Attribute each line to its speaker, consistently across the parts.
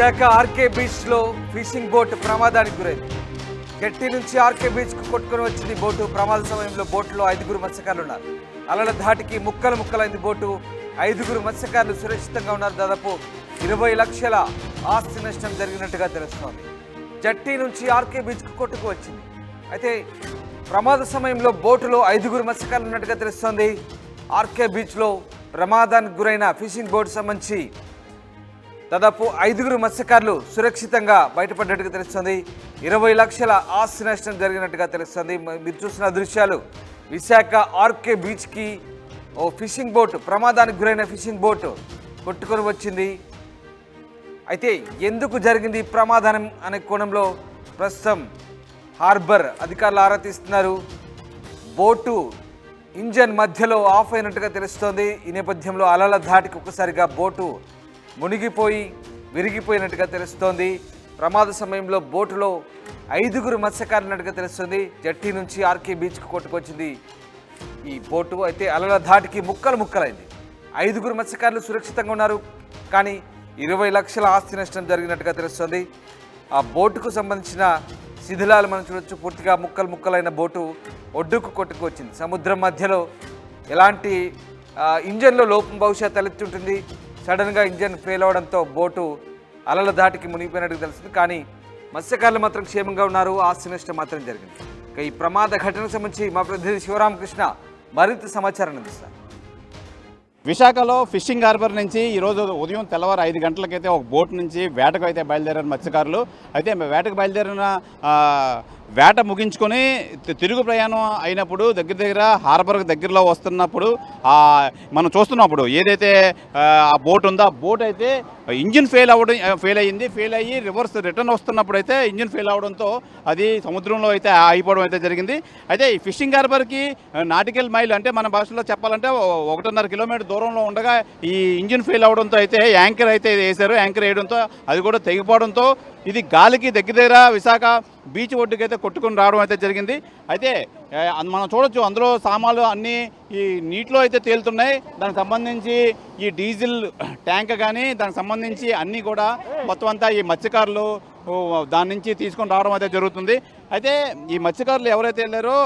Speaker 1: Visakha RK బీచ్లో fishing boat ప్రమాదానికి గురైంది. జట్టి నుంచి ఆర్కే బీచ్కు కొట్టుకొని వచ్చింది బోటు. ప్రమాద సమయంలో బోటులో 5గురు మత్స్యకారులు ఉన్నారు. అలల ధాటికి ముక్కలైంది బోటు. 5గురు మత్స్యకారులు సురక్షితంగా ఉన్నారు. దాదాపు 20 లక్షల ఆస్తి నష్టం జరిగినట్టుగా తెలుస్తోంది. జట్టి నుంచి ఆర్కే బీచ్కు కొట్టుకు వచ్చింది. అయితే ప్రమాద సమయంలో బోటులో 5గురు మత్స్యకారులు ఉన్నట్టుగా తెలుస్తోంది. ఆర్కే బీచ్లో ప్రమాదానికి గురైన ఫిషింగ్ బోట్ సంబంధించి దాదాపు 5గురు మత్స్యకారులు సురక్షితంగా బయటపడ్డట్టుగా తెలుస్తుంది. 20 లక్షల ఆస్తి నష్టం జరిగినట్టుగా తెలుస్తుంది. మీరు చూసిన దృశ్యాలు విశాఖ ఆర్కే బీచ్కి ఓ ఫిషింగ్ బోట్, ప్రమాదానికి గురైన ఫిషింగ్ బోట్ కొట్టుకొని వచ్చింది. అయితే ఎందుకు జరిగింది ఈ ప్రమాదం అనే కోణంలో ప్రస్తుతం హార్బర్ అధికారులు ఆరా తీస్తున్నారు. బోటు ఇంజన్ మధ్యలో ఆఫ్ అయినట్టుగా తెలుస్తోంది. ఈ నేపథ్యంలో అలల ధాటికి ఒక్కసారిగా బోటు మునిగిపోయి విరిగిపోయినట్టుగా తెలుస్తోంది. ప్రమాద సమయంలో బోటులో 5గురు మత్స్యకారులు ఉన్నట్టుగా తెలుస్తుంది. జట్టి నుంచి ఆర్కే బీచ్కు కొట్టుకొచ్చింది ఈ బోటు. అయితే అలల ధాటికి ముక్కలైంది. 5గురు మత్స్యకారులు సురక్షితంగా ఉన్నారు. కానీ 20 లక్షల ఆస్తి నష్టం జరిగినట్టుగా తెలుస్తుంది. ఆ బోటుకు సంబంధించిన శిథిలాలు మనం చూడొచ్చు. పూర్తిగా ముక్కలైన బోటు ఒడ్డుకు కొట్టుకొచ్చింది. సముద్రం మధ్యలో ఎలాంటి ఇంజన్లో లోపం బహుశా తలెత్తి ఉంటుంది. సడన్గా ఇంజన్ ఫెయిల్ అవడంతో బోటు అలల ధాటికి మునిగిపోయినట్టు తెలుస్తుంది. కానీ మత్స్యకారులు మాత్రం క్షేమంగా ఉన్నారు. ఆస్తి నష్టం మాత్రం జరిగింది. ఇక ఈ ప్రమాద ఘటనకు సంబంధించి మా ప్రతినిధి శివరామకృష్ణ మరింత సమాచారం అందిస్తారు.
Speaker 2: విశాఖలో ఫిషింగ్ హార్బర్ నుంచి ఈరోజు ఉదయం తెల్లవారు 5 గంటలకైతే ఒక బోట్ నుంచి వేటకు అయితే బయలుదేరారు మత్స్యకారులు. అయితే వేటకు బయలుదేరిన వేట ముగించుకొని తిరుగు ప్రయాణం అయినప్పుడు దగ్గర హార్బర్కి దగ్గరలో వస్తున్నప్పుడు మనం చూస్తున్నప్పుడు ఏదైతే ఆ బోట్ ఉందో ఆ బోట్ అయితే ఇంజిన్ ఫెయిల్ అయ్యి రిటర్న్ వస్తున్నప్పుడు అయితే ఇంజిన్ ఫెయిల్ అవడంతో అది సముద్రంలో అయితే అయిపోవడం అయితే జరిగింది. అయితే ఈ ఫిషింగ్ హార్బర్కి నాటికల్ మైల్ అంటే మన భాషలో చెప్పాలంటే 1.5 కిలోమీటర్ దూరంలో ఉండగా ఈ ఇంజిన్ ఫెయిల్ అవడంతో అయితే యాంకర్ అయితే వేశారు. యాంకర్ వేయడంతో అది కూడా తెగిపోవడంతో ఇది గాలికి దగ్గర విశాఖ బీచ్ ఒడ్డుకి అయితే కొట్టుకుని రావడం అయితే జరిగింది. అయితే మనం చూడొచ్చు అందులో సామాన్లు అన్నీ ఈ నీటిలో అయితే తేలుతున్నాయి. దానికి సంబంధించి ఈ డీజిల్ ట్యాంక్ కానీ దానికి సంబంధించి అన్నీ కూడా మొత్తం అంతా ఈ మత్స్యకారులు దాని నుంచి తీసుకొని రావడం అయితే జరుగుతుంది. అయితే ఈ మత్స్యకారులు ఎవరైతే వెళ్ళారో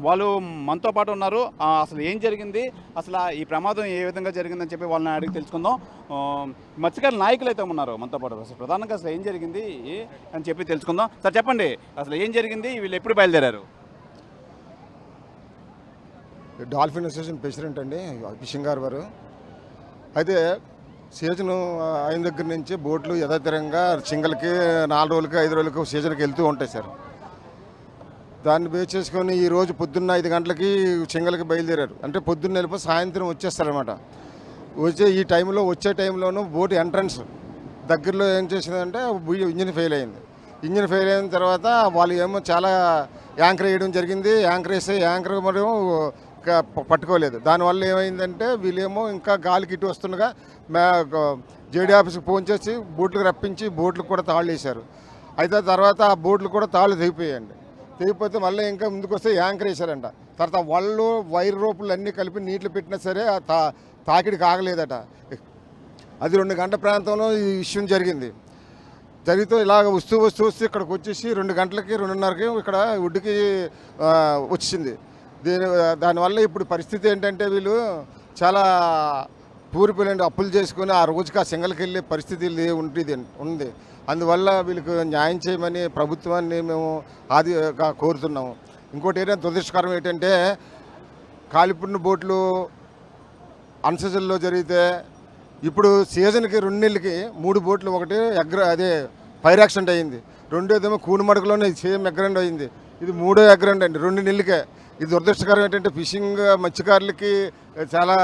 Speaker 2: వాళ్ళు మనతో పాటు ఉన్నారు. అసలు ఏం జరిగింది, అసలు ఈ ప్రమాదం ఏ విధంగా జరిగిందని చెప్పి వాళ్ళని అడిగి తెలుసుకుందాం. మత్స్యకారుల నాయకులు అయితే ఉన్నారు మనతో పాటు. అసలు ప్రధానంగా అసలు ఏం జరిగింది అని చెప్పి తెలుసుకుందాం. సార్ చెప్పండి, అసలు ఏం జరిగింది, వీళ్ళు ఎప్పుడు బయలుదేరారు?
Speaker 3: డాల్ఫిన్ అసోసియేషన్ ప్రెసిడెంట్ అండి, ఫిషింగ్ హార్బర్. అయితే సీజన్ అయిన దగ్గర నుంచి బోట్లు యథాతథంగా సింగల్కి 4 రోజులకి 5 రోజులకి సీజన్కి వెళ్తూ ఉంటాయి సార్. దాన్ని బేస్ చేసుకొని ఈరోజు పొద్దున్న 5 గంటలకి సింగల్కి బయలుదేరారు. అంటే పొద్దున్న వెళ్ళిపోయి సాయంత్రం వచ్చేస్తారనమాట. వచ్చే టైంలోనూ బోట్ ఎంట్రన్స్ దగ్గరలో ఏం చేసిందంటే ఇంజిన్ ఫెయిల్ అయింది. ఇంజిన్ ఫెయిల్ అయిన తర్వాత వాళ్ళు ఏమో చాలా యాంకర్ వేయడం జరిగింది. యాంకర్ మరియు పట్టుకోలేదు. దానివల్ల ఏమైందంటే వీళ్ళేమో ఇంకా గాలికి ఇటు వస్తుండగా జేడీ ఆఫీస్కి ఫోన్ చేసి బోట్లకు రప్పించి బోట్లకు కూడా తాళ్ళు వేశారు. అయితే తర్వాత ఆ బోట్లు కూడా తాళ్ళు తెగిపోయాయండి. తెగిపోతే మళ్ళీ ఇంకా ముందుకు వస్తే యాంకర్ వేశారంట. తర్వాత వాళ్ళు వైర్ రోపులు అన్నీ కలిపి నీటిలో పెట్టినా సరే తాకిడికి ఆగలేదట. అది 2 గంటల ప్రాంతంలో ఈ విషయం జరిగింది. జరిగితే ఇలాగ వస్తూ ఇక్కడికి వచ్చేసి 2 గంటలకి 2:30కి ఇక్కడ ఒడ్డుకి వచ్చింది. దానివల్ల ఇప్పుడు పరిస్థితి ఏంటంటే వీళ్ళు చాలా పూరిపోయిన అప్పులు చేసుకుని ఆ రోజుకి ఆ సింగల్కి వెళ్ళే పరిస్థితి ఉంది. అందువల్ల వీళ్ళకి న్యాయం చేయమని ప్రభుత్వాన్ని మేము కోరుతున్నాము. ఇంకోటి ఏంటంటే దురదృష్టకరం ఏంటంటే కాలిపుడిన బోట్లు అన్సీజన్లో జరిగితే ఇప్పుడు సీజన్కి 2 నెలలకి 3 బోట్లు, ఒకటి ఫైర్ యాక్సిడెంట్ అయ్యింది, రెండోదేమో కూనమడుగులోనే సేమ్ యాక్సిడెంట్ అయింది. ఇది 3వ యాక్సిడెంట్ అండి 2 నెలలకే. ఇది దురదృష్టకరం ఏంటంటే ఫిషింగ్ మత్స్యకారులకి చాలా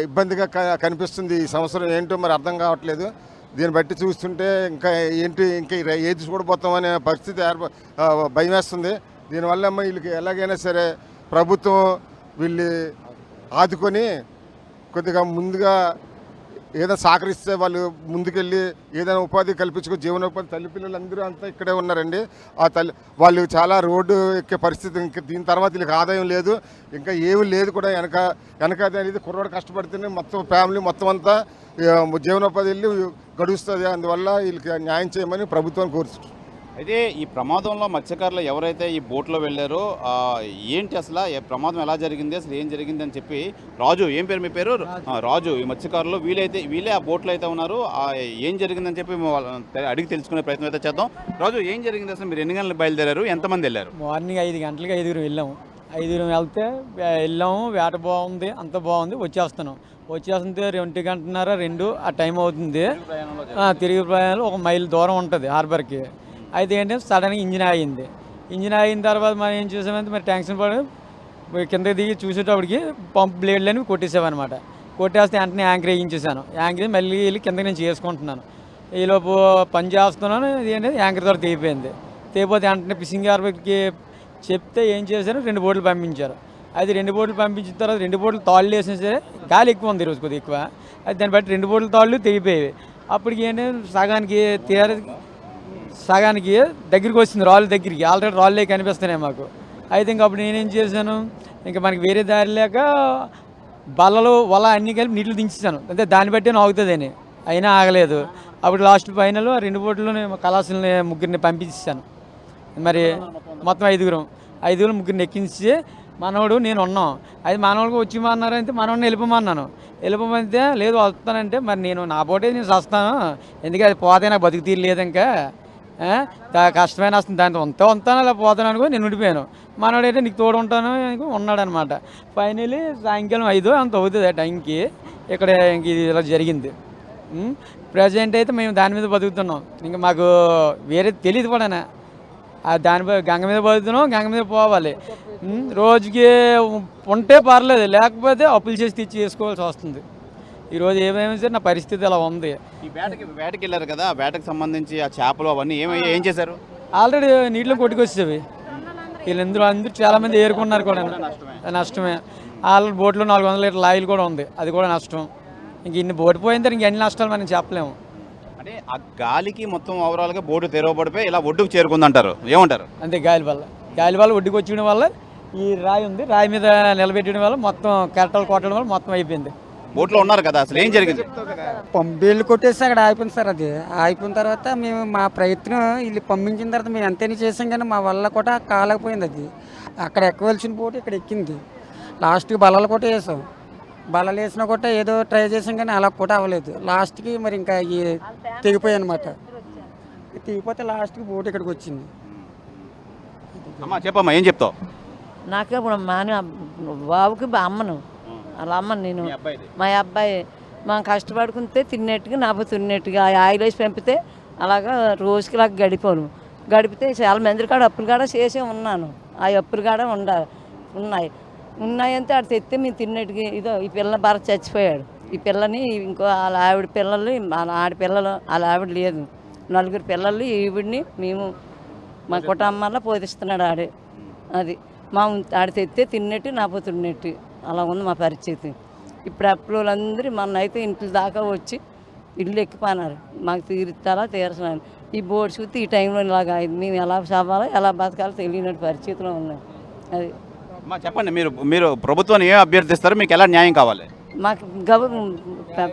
Speaker 3: ఇబ్బందిగా కనిపిస్తుంది. ఈ సంవత్సరం ఏంటో మరి అర్థం కావట్లేదు. దీన్ని బట్టి చూస్తుంటే ఇంకా ఏది చూడబోతామనే పరిస్థితి భయం వేస్తుంది. దీనివల్ల వీళ్ళకి ఎలాగైనా సరే ప్రభుత్వం వీళ్ళు ఆదుకొని కొద్దిగా ముందుగా ఏదైనా సహకరిస్తే వాళ్ళు ముందుకెళ్ళి ఏదైనా ఉపాధి కల్పించుకుని జీవనోపాధి తల్లి పిల్లలందరూ అంతా ఇక్కడే ఉన్నారండి. ఆ తల్లి వాళ్ళు చాలా రోడ్డు ఎక్కే పరిస్థితి, ఇంకా దీని తర్వాత వీళ్ళకి ఆదాయం లేదు, ఇంకా ఏమీ లేదు కూడా. వెనకాది అనేది కుర్రోడు కష్టపడితేనే మొత్తం ఫ్యామిలీ మొత్తం అంతా జీవనోపాధి వెళ్ళి గడుస్తుంది. అందువల్ల వీళ్ళకి న్యాయం చేయమని ప్రభుత్వాన్ని కోరుతున్నాం.
Speaker 2: అయితే ఈ ప్రమాదంలో మత్స్యకారులు ఎవరైతే ఈ బోట్లో వెళ్ళారో ఏంటి అసలు ప్రమాదం ఎలా జరిగింది, అసలు ఏం జరిగింది అని చెప్పి రాజు, ఏం పేరు మీ పేరు? రాజు. ఈ మత్స్యకారులు వీళ్ళే ఆ బోట్లో అయితే ఉన్నారు. ఏం జరిగిందని చెప్పి అడిగి తెలుసుకునే ప్రయత్నం అయితే చేద్దాం. రాజు, ఏం జరిగింది అసలు? మీరు ఎన్ని గంటలకు బయలుదేరారు, ఎంతమంది వెళ్ళారు?
Speaker 4: మార్నింగ్ 5 గంటలకు 5 వెళ్ళాము. 5 వెళ్తే వెళ్ళాము, వేట బాగుంది, అంత బాగుంది, వచ్చేస్తున్నాం. వచ్చేస్తుంటే 2 గంటన్నర 2 ఆ టైం అవుతుంది. తిరిగి ప్రయాణంలో 1 మైల్ దూరం ఉంటుంది హార్బర్కి. అయితే ఏంటంటే సడన్గా ఇంజిన్ ఆగింది. ఇంజిన్ ఆగిన తర్వాత మనం ఏం చేసామంటే మరి టెన్షన్ పడి కిందకి దిగి చూసేటప్పటికి పంప్ బ్లేడ్లని కొట్టేసామన్నమాట. కొట్టేస్తే వెంటనే యాంకర్ వేయించేసాను. యాంకర్ మళ్ళీ వెళ్ళి కిందకి నేను చేసుకుంటున్నాను. ఈలోపు పని చేస్తున్నాను, ఏంటంటే యాంకర్ ద్వారా తెగిపోయింది. తెగిపోతే వెంటనే ఫిషింగ్ హార్బర్కి చెప్తే ఏం చేశారు, 2 బోట్లు పంపించారు. అది 2 బోట్లు పంపించిన తర్వాత 2 బోట్లు తాళ్ళు వేసినా సరే గాలి ఎక్కువ ఉంది ఈరోజు, కొద్దిగా ఎక్కువ. అది దాన్ని బట్టి 2 బోట్ల తాళ్ళు తెగిపోయేవి. అప్పటికి ఏంటంటే సగానికి దగ్గరికి వచ్చింది, రాళ్ళు దగ్గరికి. ఆల్రెడీ రాళ్ళే కనిపిస్తున్నాయి మాకు. అయితే ఇంక అప్పుడు నేనేం చేశాను, ఇంకా మనకి వేరే దారి లేక బల్లలు వల అన్నీ కలిపి నీళ్ళు దించేసాను. అంటే దాన్ని బట్టి ఆగుతుందని, అయినా ఆగలేదు. అప్పుడు లాస్ట్ ఫైనల్ 2 బోట్లు కళాశాలని 3 పంపించాను. మరి మొత్తం 5 ముగ్గురిని ఎక్కించి మనోడు నేను ఉన్నాం. అది మనోడికి వచ్చిమన్నారంటే మనోడిని వెళ్ళిపోమన్నాను. వెళ్ళిపోమంటే లేదు వస్తానంటే మరి నేను నా పోటే నేను వస్తాను, ఎందుకంటే అది పోతే నాకు బతుకు తీరలేదు, ఇంకా కష్టమైన వస్తుంది, దాంతో ఉంటాను అలా పోతాను అనుకో నేను ఉండిపోయాను. మనోడైతే నీకు తోడు ఉంటాను ఉన్నాడు అనమాట. ఫైనలీ సాయంకాలం 5 అంత అవుతుంది ఆ టైంకి ఇక్కడ ఇంక ఇది ఇలా జరిగింది. ప్రజెంట్ అయితే మేము దాని మీద బతుకుతున్నాం, ఇంకా మాకు వేరే తెలియదు కూడా. దానిపై గంగ మీద బతుకుతున్నాం, గంగ మీద పోవాలి. రోజుకి ఉంటే పర్లేదు, లేకపోతే అప్పులు చేసి తెచ్చి చేసుకోవాల్సి వస్తుంది. ఈరోజు ఏమేమి సరే నా పరిస్థితి అలా ఉంది.
Speaker 2: ఈ వేటకి వెళ్ళారు కదా, వేటకు సంబంధించి ఆ చేపలు అవన్నీ ఏం చేశారు?
Speaker 4: ఆల్రెడీ నీటిలో కొట్టుకొచ్చేవి. వీళ్ళందరూ చాలామంది ఏరుకున్నారు కూడా, నష్టమే. ఆల్రెడీ బోట్లో 400 లీటర్ల ఆయిల్ కూడా ఉంది, అది కూడా నష్టం. ఇంక ఇన్ని బోటు పోయిన తర్వాత ఇంకెన్ని నష్టాలు మనం చెప్పలేము.
Speaker 2: అంటే ఆ గాలికి మొత్తం ఓవరాల్గా బోటు తెరవబడిపోయి ఇలా ఒడ్డుకు చేరుకుందంటారు, ఏమంటారు?
Speaker 4: అంతే, గాలి వల్ల ఒడ్డుకు వచ్చేయడం వల్ల ఈ రాయి ఉంది, రాయి మీద నిలబెట్టడం వల్ల మొత్తం కరెక్టాలు కొట్టడం వల్ల మొత్తం అయిపోయింది.
Speaker 2: బోట్లో ఉన్నారు కదా, అసలు ఏం జరిగింది?
Speaker 5: పంపేళ్ళు కొట్టేసి అక్కడ ఆగిపోయింది సార్. అది ఆగిపోయిన తర్వాత మేము మా ప్రయత్నం వీళ్ళు పంపించిన తర్వాత మేము ఎంతైనా చేసాం, కానీ మా వల్ల కూడా కాలేకపోయింది. అది అక్కడ ఎక్కవలసిన బోటు ఇక్కడ ఎక్కింది. లాస్ట్కి బల్లలు కూడా వేసాం, బల్లలు వేసినా కూడా ఏదో ట్రై చేసాం, కానీ అలా కూడా అవ్వలేదు. లాస్ట్కి మరి ఇంకా తెగిపోయాయి అనమాట. తెగిపోతే లాస్ట్కి బోటు ఇక్కడికి వచ్చింది.
Speaker 2: అమ్మా చెప్పమ్మా, ఏం చెప్తావు?
Speaker 6: నాకు ఇప్పుడు బాబుకి అమ్మను, అలా అమ్మను నేను. మా అబ్బాయి మా కష్టపడుకుంటే తిన్నట్టుగా నాకు తిన్నట్టుగా ఆయిల్ వేసి పంపితే అలాగా రోజుకి ఇలా గడిపితే చాలా మంది కాడ అప్పులు కాడ చేసే ఉన్నాను. ఆ అప్పులు కాడ ఉన్నాయంటే అటు తెస్తే మేము తిన్నట్టుగా. ఇదో ఈ పిల్ల భర్త చచ్చిపోయాడు, ఈ పిల్లని ఇంకో వాళ్ళ ఆవిడ పిల్లలు, వాళ్ళ ఆడపిల్లలు, వాళ్ళ ఆవిడ లేదు, 4 పిల్లలు. ఈవిడిని మేము మా కుటుంబాల్లో పోషిస్తున్నాడు ఆడే. అది మా ఆడి తెస్తే తిన్నట్టు నాకు తిన్నట్టు అలా ఉంది మా పరిస్థితి. ఇప్పుడు అప్పులందరూ మొన్న అయితే ఇంటి దాకా వచ్చి ఇల్లు ఎక్కిపోయినారు, మాకు తీర్చాలా. ఈ బోర్డు చూస్తే ఈ టైంలో ఇలాగా మేము ఎలా చదవాలో ఎలా బతకాలో తెలియనట్టు పరిస్థితిలో ఉన్నాయి. అది
Speaker 2: చెప్పండి, మీరు ప్రభుత్వాన్ని ఏం అభ్యర్థిస్తారు, మీకు ఎలా న్యాయం కావాలి?
Speaker 6: మాకు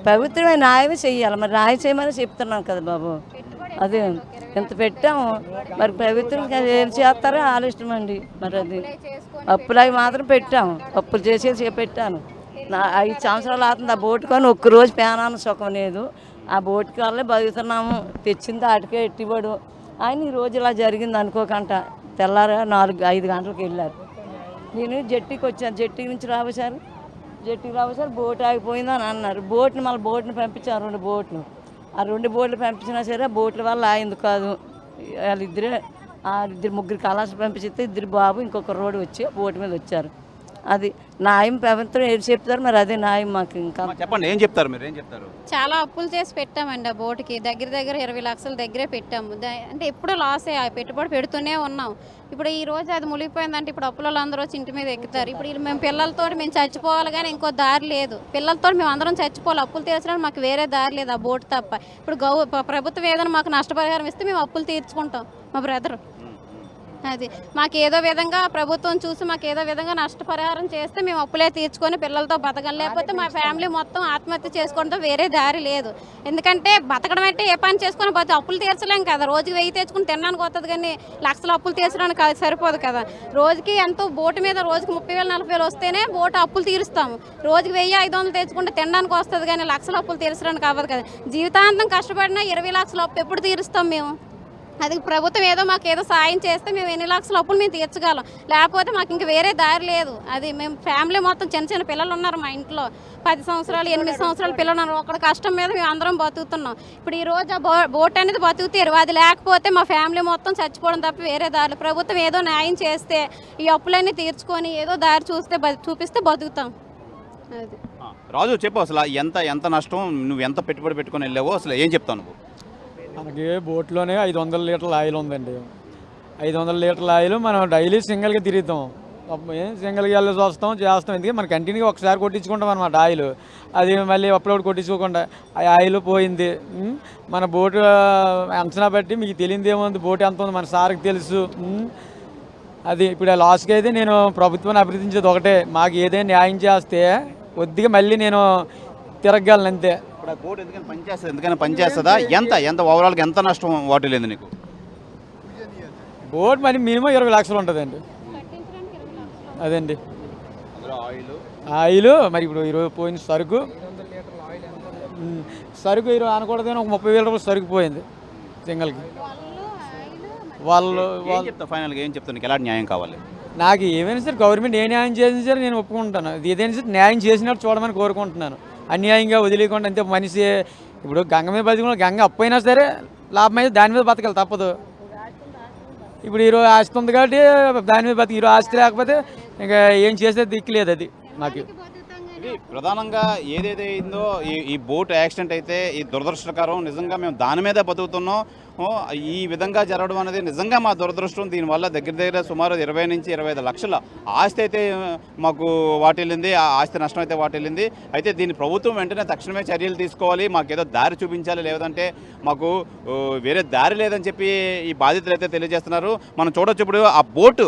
Speaker 6: ప్రభుత్వమే న్యాయమే చెయ్యాలి. మరి న్యాయం చేయమని చెప్తున్నాం కదా బాబు. అదే ఎంత పెట్టాము, మరి ప్రభుత్వం ఏం చేస్తారో ఆలోచన అండి. మరి అది అప్పులు అవి మాత్రం పెట్టాము, అప్పులు చేసేసి పెట్టాను. 5 సంవత్సరాలు అవుతుంది ఆ బోటు కొని ఒక్కరోజు పేనాను సుఖం లేదు. ఆ బోటుకి వల్లే బతుకుతున్నాము, తెచ్చింది ఆటికే ఎట్టివాడు. ఆయన ఈరోజు ఇలా జరిగింది అనుకోకుండా తెల్లారా 4-5 గంటలకు వెళ్ళారు. నేను జట్టికి వచ్చాను, జట్టి నుంచి జట్టికి రాబోసారు బోటు ఆగిపోయిందని అన్నారు. బోట్ని పంపించాను, 2 బోట్లు. ఆ 2 బోట్లు పంపించినా సరే ఆ బోట్ల వల్ల ఆయింది కాదు. వాళ్ళిద్దరే 2 ముగ్గురు కళాశాల పంపిస్తే 2 బాబు ఇంకొక రోడ్డు వచ్చి బోటు మీద వచ్చారు. అది న్యాయం ప్రభుత్వం ఏం చెప్తారు మరి అదే న్యాయం మాకు ఇంకా.
Speaker 2: చెప్పండి, ఏం చెప్తారు మీరు, ఏం చెప్తారు?
Speaker 7: చాలా అప్పులు చేసి పెట్టామండి ఆ బోటుకి, దగ్గర 20 లక్షల దగ్గరే పెట్టాము. అంటే ఎప్పుడూ లాసే, ఆ పెట్టుబడి పెడుతూనే ఉన్నాం. ఇప్పుడు ఈ రోజు అది మునిగిపోయిందంటే ఇప్పుడు అప్పులలో అందరూ వచ్చి ఇంటి మీద ఎక్కుతారు. ఇప్పుడు మేము పిల్లలతో మేము చచ్చిపోవాలి కానీ ఇంకో దారి లేదు. పిల్లలతో మేము అందరం చచ్చిపోవాలి, అప్పులు తీర్చడానికి మాకు వేరే దారి లేదు ఆ బోటు తప్ప. ఇప్పుడు ప్రభుత్వం ఏదైనా మాకు నష్టపరిహారం ఇస్తే మేము అప్పులు తీర్చుకుంటాం. మా బ్రదర్ అది మాకు ఏదో విధంగా ప్రభుత్వం చూసి మాకు ఏదో విధంగా నష్టపరిహారం చేస్తే మేము అప్పులే తీర్చుకొని పిల్లలతో బతకం, లేకపోతే మా ఫ్యామిలీ మొత్తం ఆత్మహత్య చేసుకోవడంతో వేరే దారి లేదు. ఎందుకంటే బతకడం అంటే ఏ పని చేసుకొని పోతే అప్పులు తీర్చలేం కదా. రోజుకి 1000 తెచ్చుకుని తినడానికి వస్తుంది కానీ లక్షల అప్పులు తీర్చడానికి అది సరిపోదు కదా. రోజుకి ఎంతో బోటు మీద రోజుకి 30,000 40,000 వస్తేనే బోటు అప్పులు తీరుస్తాము. రోజుకి 1000-500 తెచ్చుకుంటే తినడానికి వస్తుంది కానీ లక్షల అప్పులు తీర్చడానికి అవ్వదు కదా. జీవితాంతం కష్టపడినా 20 లక్షల అప్పు ఎప్పుడు తీరుస్తాం మేము? అది ప్రభుత్వం ఏదో మాకు ఏదో సాయం చేస్తే మేము 8 లక్షల అప్పులు మేము తీర్చగలం, లేకపోతే మాకు ఇంక వేరే దారి లేదు. అది మేము ఫ్యామిలీ మొత్తం చిన్న పిల్లలు ఉన్నారు మా ఇంట్లో, 10 సంవత్సరాలు 8 సంవత్సరాల పిల్లలు ఉన్నారు. ఒకటి కష్టం మీద మేము అందరం బతుకుతున్నాం. ఇప్పుడు ఈ రోజు ఆ బోట్ అనేది బతుకుతారు, అది లేకపోతే మా ఫ్యామిలీ మొత్తం చచ్చిపోవడం తప్ప వేరే దారి. ప్రభుత్వం ఏదో న్యాయం చేస్తే ఈ అప్పులన్నీ తీర్చుకొని ఏదో దారి చూపిస్తే బతుకుతాం. అది
Speaker 2: రాజు చెప్పు, అసలు ఎంత నష్టం, నువ్వు ఎంత పెట్టుబడి పెట్టుకొని వెళ్ళావో అసలు ఏం చెప్తావు నువ్వు?
Speaker 4: మనకి బోట్లోనే 500 లీటర్ల ఆయిల్ ఉందండి. 500 లీటర్ల ఆయిల్ మనం డైలీ సింగిల్గా తిరుగుతాం, సింగిల్గా వెళ్ళేసి వస్తాం చేస్తాం. ఎందుకంటే మనం కంటిన్యూగా ఒకసారి కొట్టించుకుంటాం అనమాట ఆయిల్. అది మళ్ళీ అప్లోడ్ కొట్టించుకోకుండా ఆ ఆయిల్ పోయింది. మన బోటు అంచనా బట్టి మీకు తెలియదు ఏముంది, బోటు ఎంత ఉంది మన సార్కి తెలుసు. అది ఇప్పుడు ఆ లాస్కి అయితే నేను ప్రభుత్వాన్ని అభివృద్ధించేది ఒకటే, మాకు ఏదైనా న్యాయం చేస్తే కొద్దిగా మళ్ళీ నేను తిరగలను అంతే.
Speaker 2: ఇప్పుడు ఆ బోట్ ఎందుకని పనిచేస్తుందా? ఎంత ఓవరాల్గా ఎంత నష్టం వాటిల్లేదు నీకు?
Speaker 4: బోట్ మరి మినిమం 20 లక్షలు ఉంటుందండి. అదండి ఆయిల్. మరి ఇప్పుడు ఈరోజు పోయిన సరుకు ఈరోజు అనకూడదు, ఒక 30,000 రూపాయలు సరుకు పోయింది సింగల్కి. వాళ్ళు
Speaker 2: ఫైనల్గా ఏం చెప్తాను, నీకు ఎలాంటి న్యాయం కావాలి?
Speaker 4: నాకు ఏమైనా సరే గవర్నమెంట్ ఏ న్యాయం చేసినా సరే నేను ఒప్పుకుంటాను. ఏదైనా సరే న్యాయం చేసినట్టు చూడమని కోరుకుంటున్నాను, అన్యాయంగా వదిలేయకుండా. అంతే మనిషి ఇప్పుడు గంగ మీద బతికిన గంగ అప్పైనా సరే లాభం అయితే దాని మీద బతకాలి, తప్పదు. ఇప్పుడు ఈరోజు ఆస్తి ఉంది కాబట్టి దాని మీద బతికి, ఈరోజు ఆస్తి లేకపోతే ఇంకా ఏం చేసేది దిక్కులేదు. అది నాకు
Speaker 2: ఇది ప్రధానంగా ఏదేదైందో ఈ బోట్ యాక్సిడెంట్ అయితే ఈ దురదృష్టకరం. నిజంగా మేము దాని మీద బతుకుతున్నాం. ఈ విధంగా జరగడం అనేది నిజంగా మా దురదృష్టం. దీనివల్ల దగ్గర సుమారు 20 నుంచి 25 లక్షల ఆస్తి అయితే మాకు వాటిల్లింది, ఆ ఆస్తి నష్టం అయితే వాటిల్లింది. అయితే దీన్ని ప్రభుత్వం వెంటనే తక్షణమే చర్యలు తీసుకోవాలి, మాకేదో దారి చూపించాలి, లేదంటే మాకు వేరే దారి లేదని చెప్పి ఈ బాధితులు అయితే తెలియజేస్తున్నారు. మనం చూడొచ్చు ఇప్పుడు ఆ బోటు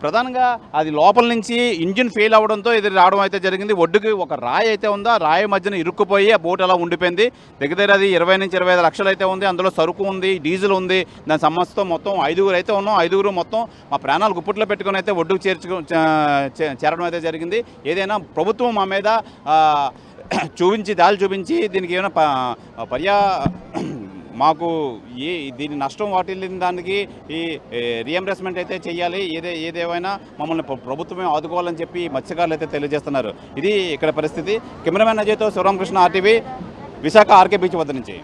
Speaker 2: ప్రధానంగా అది లోపల నుంచి ఇంజిన్ ఫెయిల్ అవడంతో ఇది రావడం అయితే జరిగింది. ఒడ్డుకి ఒక రాయి అయితే ఉందో ఆ రాయి మధ్యన ఇరుక్కుపోయి ఆ బోట్ అలా ఉండిపోయింది. దగ్గర అది 20 నుంచి 25 లక్షలు అయితే ఉంది. అందులో సరుకు ఉంది, డీజిల్ ఉంది. దాని సమస్యతో మొత్తం 5గురు అయితే ఉన్నాం. 5గురు మొత్తం మా ప్రాణాలు గుప్పట్లో పెట్టుకుని అయితే ఒడ్డుకు చేరడం అయితే జరిగింది. ఏదైనా ప్రభుత్వం మా మీద దారి చూపించి దీనికి ఏమైనా మాకు దీని నష్టం వాటిల్లిన దానికి ఈ రీఎంబర్స్మెంట్ అయితే చేయాలి. ఏదేమైనా మమ్మల్ని ప్రభుత్వమే ఆదుకోవాలని చెప్పి మత్స్యకారులు అయితే తెలియజేస్తున్నారు. ఇది ఇక్కడ పరిస్థితి. కెమెరామెన్ అజయ్తో Sivaramakrishna, RTV, Visakha RK beach వద్ద నుంచి.